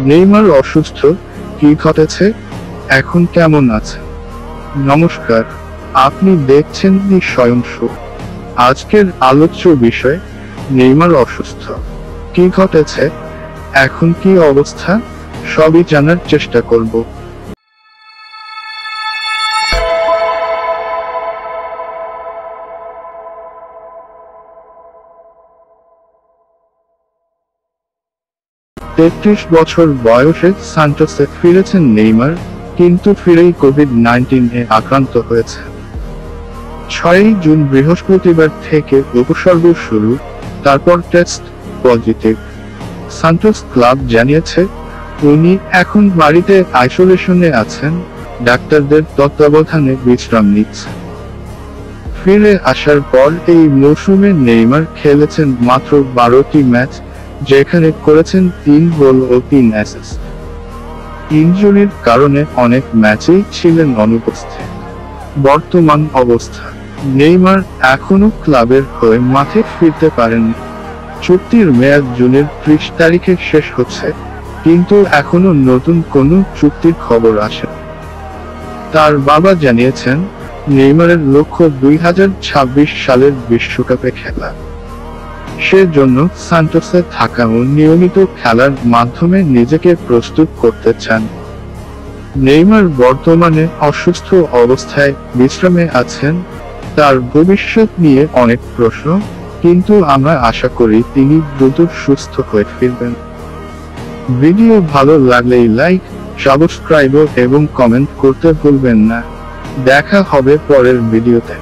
Neymar অসুস্থ, কি ঘটেছে, এখন কেমন আছে? নমস্কার, আপনি দেখছেন দি স্বয়ং শো। আজকের আলোচ্য বিষয় নেইমার অসুস্থ, কি ঘটেছে, এখন কি অবস্থা, সবই জানার চেষ্টা করব। তেত্রিশ বছর বয়সে সান্টোসে ফিরেছেন নেইমার, কিন্তু ফিরেই কোভিড-19 আক্রান্ত হয়েছে। 6 জুন বৃহস্পতিবার থেকে উপসর্গ শুরু, তারপর টেস্ট পজিটিভ। সান্টোস ক্লাব জানিয়েছে উনি এখন বাড়িতে আইসোলেশনে আছেন, ডাক্তারদের তত্ত্বাবধানে বিশ্রাম নিচ্ছেন। ফিরে আসার পর এই মৌসুমে নেইমার খেলেছেন মাত্র 12টি ম্যাচ, যেখানে করেছেন 3 গোল ও 3 অ্যাসিস্ট। ইনজুরির কারণে অনেক ম্যাচেই ছিলেন অনুপস্থিত। বর্তমান অবস্থা, নেইমার এখনো ক্লাবের হয়ে মাঠে ফিরতে পারেননি। চুক্তির মেয়াদ জুনের 30 তারিখে শেষ হচ্ছে, কিন্তু এখনো নতুন কোনো চুক্তির খবর আসেনি। তার বাবা জানিয়েছেন নেইমারের লক্ষ্য 2026 সালের বিশ্বকাপে খেলা। সেজন্য সান্টোসে থাকা ও নিয়মিত খেলার মাধ্যমে নিজেকে প্রস্তুত করতে চান। নেইমার বর্তমানে অসুস্থ অবস্থায় বিশ্রামে আছেন। তার ভবিষ্যৎ নিয়ে অনেক প্রশ্ন, কিন্তু আমরা আশা করি তিনি দ্রুত সুস্থ হয়ে ফিরবেন। ভিডিও ভালো লাগলেই লাইক, সাবস্ক্রাইব এবং কমেন্ট করতে ভুলবেন না। দেখা হবে পরের ভিডিওতে।